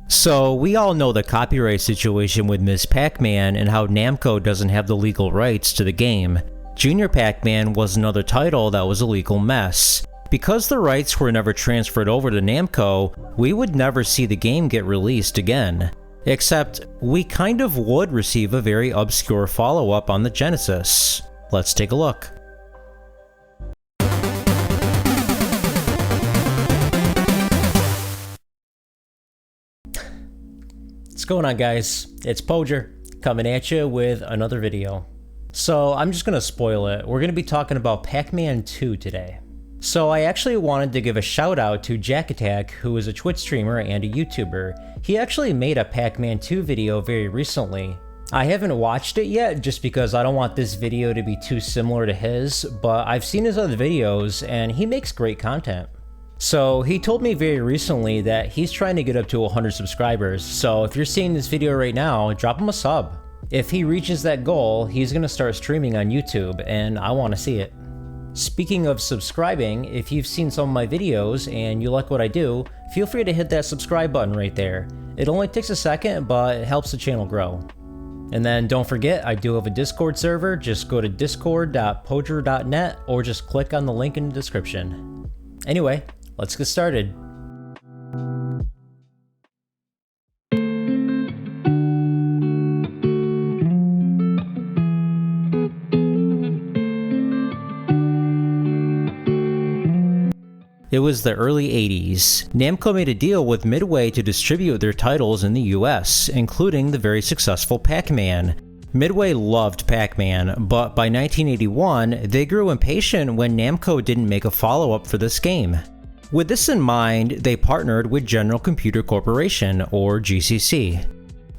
So, we all know the copyright situation with Ms. Pac-Man and how Namco doesn't have the legal rights to the game. Junior Pac-Man was another title that was a legal mess. Because the rights were never transferred over to Namco, we would never see the game get released again. Except, we kind of would receive a very obscure follow-up on the Genesis. Let's take a look. What's going on, guys? It's Podrez coming at you with another video. So I'm just gonna spoil it. We're gonna be talking about Pac-Man 2 today. So I actually wanted to give a shout out to JackAttack, who is a Twitch streamer and a YouTuber. He actually made a Pac-Man 2 video very recently. I haven't watched it yet just because I don't want this video to be too similar to his, but I've seen his other videos and he makes great content. So he told me very recently that he's trying to get up to 100 subscribers, so if you're seeing this video right now, drop him a sub. If he reaches that goal, he's gonna start streaming on YouTube, and I want to see it. Speaking of subscribing, if you've seen some of my videos and you like what I do, feel free to hit that subscribe button right there. It only takes a second, but it helps the channel grow. And then don't forget, I do have a Discord server. Just go to discord.podrez.net or just click on the link in the description. Anyway, let's get started. It was the early 80s. Namco made a deal with Midway to distribute their titles in the US, including the very successful Pac-Man. Midway loved Pac-Man, but by 1981, they grew impatient when Namco didn't make a follow-up for this game. With this in mind, they partnered with General Computer Corporation, or GCC.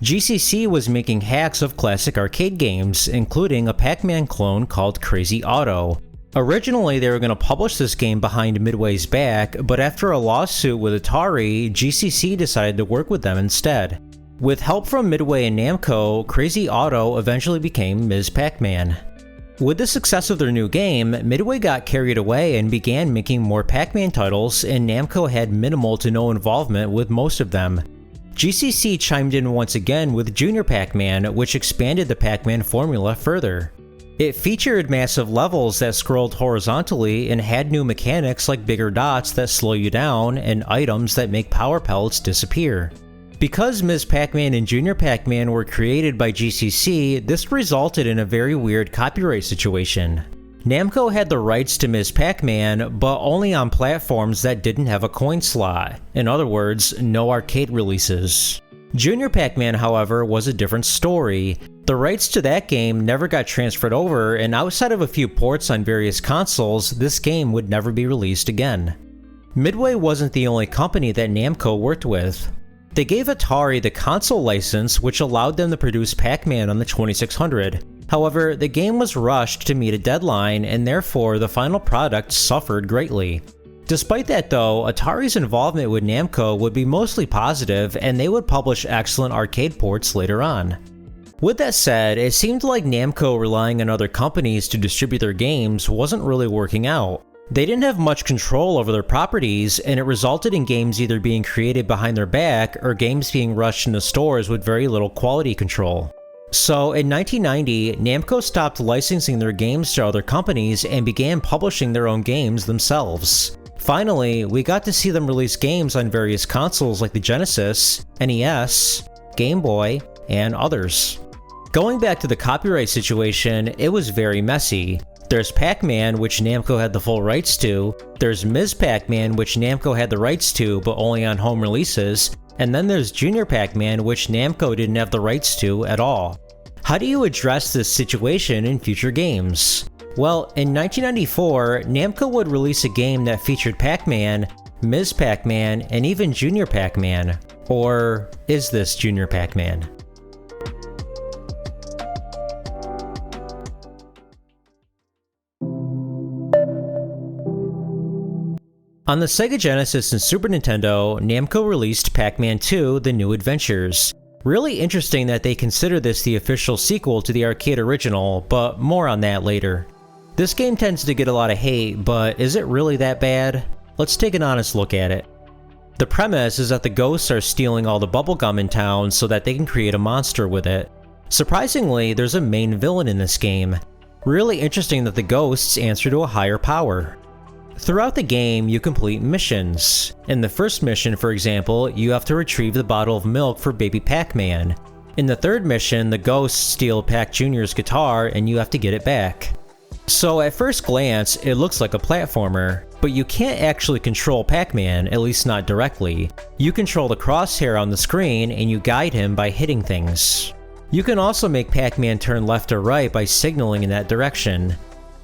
GCC was making hacks of classic arcade games, including a Pac-Man clone called Crazy Otto. Originally, they were going to publish this game behind Midway's back, but after a lawsuit with Atari, GCC decided to work with them instead. With help from Midway and Namco, Crazy Otto eventually became Ms. Pac-Man. With the success of their new game, Midway got carried away and began making more Pac-Man titles, and Namco had minimal to no involvement with most of them. GCC chimed in once again with Junior Pac-Man, which expanded the Pac-Man formula further. It featured massive levels that scrolled horizontally and had new mechanics like bigger dots that slow you down and items that make power pellets disappear. Because Ms. Pac-Man and Junior Pac-Man were created by GCC, this resulted in a very weird copyright situation. Namco had the rights to Ms. Pac-Man, but only on platforms that didn't have a coin slot. In other words, no arcade releases. Junior Pac-Man, however, was a different story. The rights to that game never got transferred over, and outside of a few ports on various consoles, this game would never be released again. Midway wasn't the only company that Namco worked with. They gave Atari the console license, which allowed them to produce Pac-Man on the 2600. However, the game was rushed to meet a deadline, and therefore the final product suffered greatly. Despite that though, Atari's involvement with Namco would be mostly positive, and they would publish excellent arcade ports later on. With that said, it seemed like Namco relying on other companies to distribute their games wasn't really working out. They didn't have much control over their properties, and it resulted in games either being created behind their back or games being rushed into stores with very little quality control. So in 1990, Namco stopped licensing their games to other companies and began publishing their own games themselves. Finally, we got to see them release games on various consoles like the Genesis, NES, Game Boy, and others. Going back to the copyright situation, it was very messy. There's Pac-Man, which Namco had the full rights to, there's Ms. Pac-Man, which Namco had the rights to but only on home releases, and then there's Junior Pac-Man, which Namco didn't have the rights to at all. How do you address this situation in future games? Well, in 1994, Namco would release a game that featured Pac-Man, Ms. Pac-Man, and even Junior Pac-Man. Or is this Junior Pac-Man? On the Sega Genesis and Super Nintendo, Namco released Pac-Man 2: The New Adventures. Really interesting that they consider this the official sequel to the arcade original, but more on that later. This game tends to get a lot of hate, but is it really that bad? Let's take an honest look at it. The premise is that the ghosts are stealing all the bubblegum in town so that they can create a monster with it. Surprisingly, there's a main villain in this game. Really interesting that the ghosts answer to a higher power. Throughout the game, you complete missions. In the first mission, for example, you have to retrieve the bottle of milk for baby Pac-Man. In the third mission, the ghosts steal Pac Jr.'s guitar and you have to get it back. So at first glance, it looks like a platformer, but you can't actually control Pac-Man, at least not directly. You control the crosshair on the screen and you guide him by hitting things. You can also make Pac-Man turn left or right by signaling in that direction.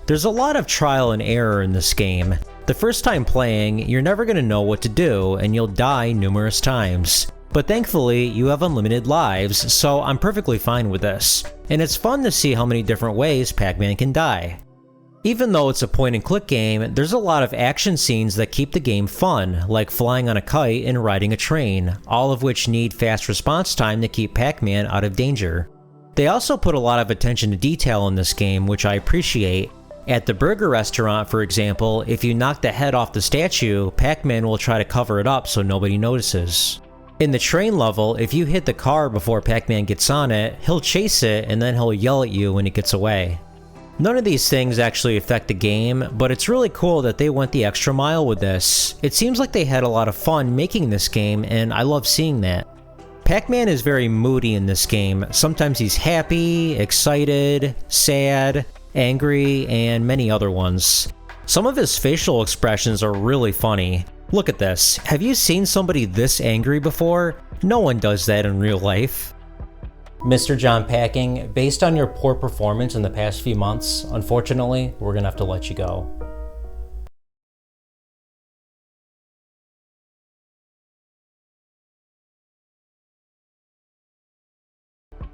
There's a lot of trial and error in this game. The first time playing, you're never going to know what to do and you'll die numerous times. But thankfully, you have unlimited lives, so I'm perfectly fine with this. And it's fun to see how many different ways Pac-Man can die. Even though it's a point-and-click game, there's a lot of action scenes that keep the game fun, like flying on a kite and riding a train, all of which need fast response time to keep Pac-Man out of danger. They also put a lot of attention to detail in this game, which I appreciate. At the burger restaurant, for example, if you knock the head off the statue, Pac-Man will try to cover it up so nobody notices. In the train level, if you hit the car before Pac-Man gets on it, he'll chase it and then he'll yell at you when it gets away. None of these things actually affect the game, but it's really cool that they went the extra mile with this. It seems like they had a lot of fun making this game, and I love seeing that. Pac-Man is very moody in this game. Sometimes he's happy, excited, sad, angry, and many other ones. Some of his facial expressions are really funny. Look at this. Have you seen somebody this angry before? No one does that in real life. Mr. John Packing, based on your poor performance in the past few months, unfortunately, we're gonna have to let you go.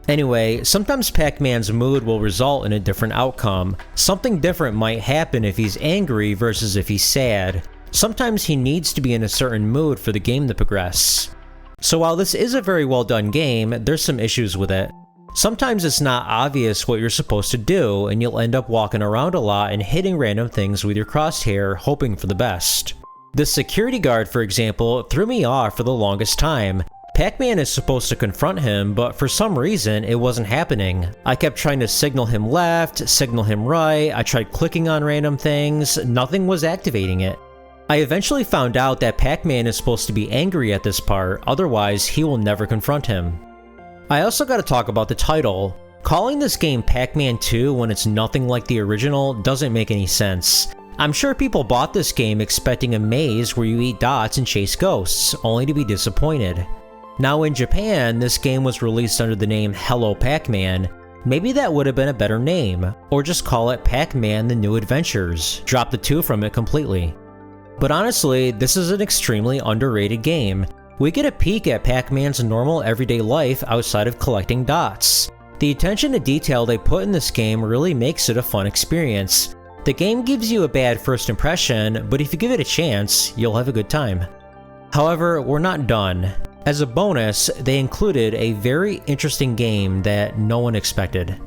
Anyway, sometimes Pac-Man's mood will result in a different outcome. Something different might happen if he's angry versus if he's sad. Sometimes he needs to be in a certain mood for the game to progress. So while this is a very well done game, there's some issues with it. Sometimes it's not obvious what you're supposed to do, and you'll end up walking around a lot and hitting random things with your crosshair, hoping for the best. The security guard, for example, threw me off for the longest time. Pac-Man is supposed to confront him, but for some reason, it wasn't happening. I kept trying to signal him left, signal him right, I tried clicking on random things, nothing was activating it. I eventually found out that Pac-Man is supposed to be angry at this part, otherwise he will never confront him. I also gotta talk about the title. Calling this game Pac-Man 2 when it's nothing like the original doesn't make any sense. I'm sure people bought this game expecting a maze where you eat dots and chase ghosts, only to be disappointed. Now in Japan, this game was released under the name Hello Pac-Man. Maybe that would have been a better name, or just call it Pac-Man The New Adventures, drop the 2 from it completely. But honestly, this is an extremely underrated game. We get a peek at Pac-Man's normal everyday life outside of collecting dots. The attention to detail they put in this game really makes it a fun experience. The game gives you a bad first impression, but if you give it a chance, you'll have a good time. However, we're not done. As a bonus, they included a very interesting game that no one expected.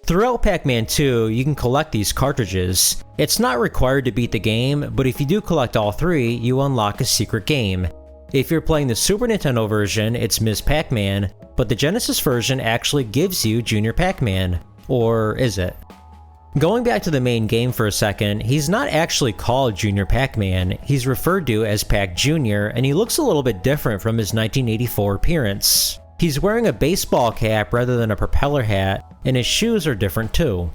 Throughout Pac-Man 2, you can collect these cartridges. It's not required to beat the game, but if you do collect all 3, you unlock a secret game. If you're playing the Super Nintendo version, it's Ms. Pac-Man, but the Genesis version actually gives you Junior Pac-Man. Or is it? Going back to the main game for a second, he's not actually called Junior Pac-Man, he's referred to as Pac Jr, and he looks a little bit different from his 1984 appearance. He's wearing a baseball cap rather than a propeller hat, and his shoes are different too.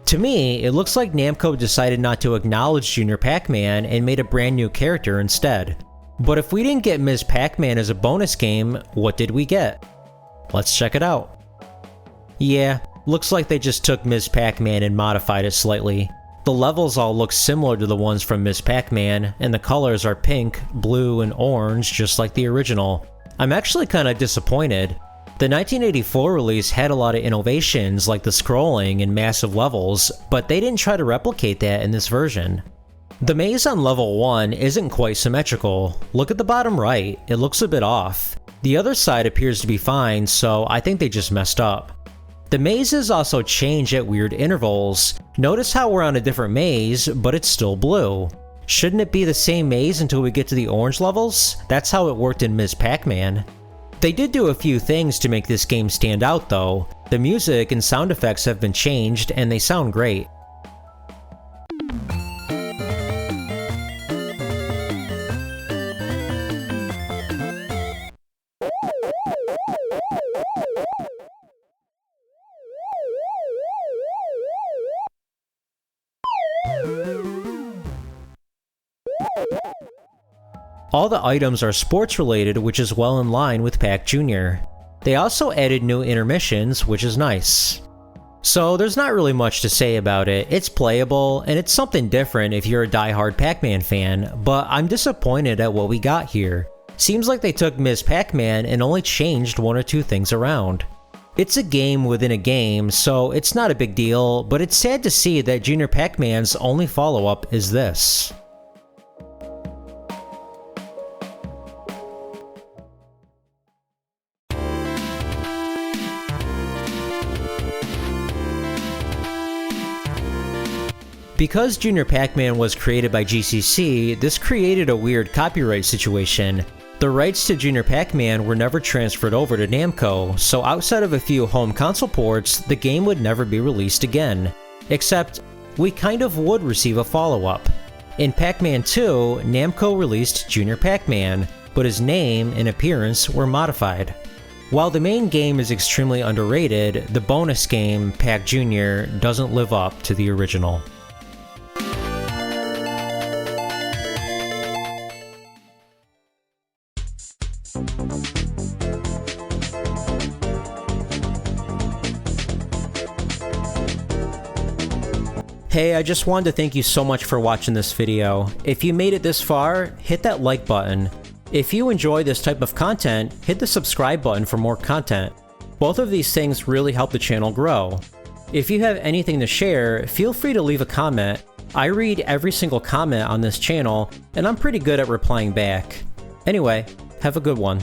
To me, it looks like Namco decided not to acknowledge Junior Pac-Man and made a brand new character instead. But if we didn't get Ms. Pac-Man as a bonus game, what did we get? Let's check it out. Yeah, looks like they just took Ms. Pac-Man and modified it slightly. The levels all look similar to the ones from Ms. Pac-Man, and the colors are pink, blue, and orange just like the original. I'm actually kinda disappointed. The 1984 release had a lot of innovations like the scrolling and massive levels, but they didn't try to replicate that in this version. The maze on level 1 isn't quite symmetrical. Look at the bottom right, it looks a bit off. The other side appears to be fine, so I think they just messed up. The mazes also change at weird intervals. Notice how we're on a different maze, but it's still blue. Shouldn't it be the same maze until we get to the orange levels? That's how it worked in Ms. Pac-Man. They did do a few things to make this game stand out though. The music and sound effects have been changed and they sound great. All the items are sports related, which is well in line with Pac Jr. They also added new intermissions, which is nice. So there's not really much to say about it. It's playable, and it's something different if you're a die-hard Pac-Man fan, but I'm disappointed at what we got here. Seems like they took Ms. Pac-Man and only changed one or two things around. It's a game within a game, so it's not a big deal, but it's sad to see that Junior Pac-Man's only follow-up is this. Because Junior Pac-Man was created by GCC, this created a weird copyright situation. The rights to Junior Pac-Man were never transferred over to Namco, so outside of a few home console ports, the game would never be released again. Except, we kind of would receive a follow-up. In Pac-Man 2, Namco released Junior Pac-Man, but his name and appearance were modified. While the main game is extremely underrated, the bonus game, Pac Jr, doesn't live up to the original. Hey, I just wanted to thank you so much for watching this video. If you made it this far, hit that like button. If you enjoy this type of content, hit the subscribe button for more content. Both of these things really help the channel grow. If you have anything to share, feel free to leave a comment. I read every single comment on this channel, and I'm pretty good at replying back. Anyway, have a good one.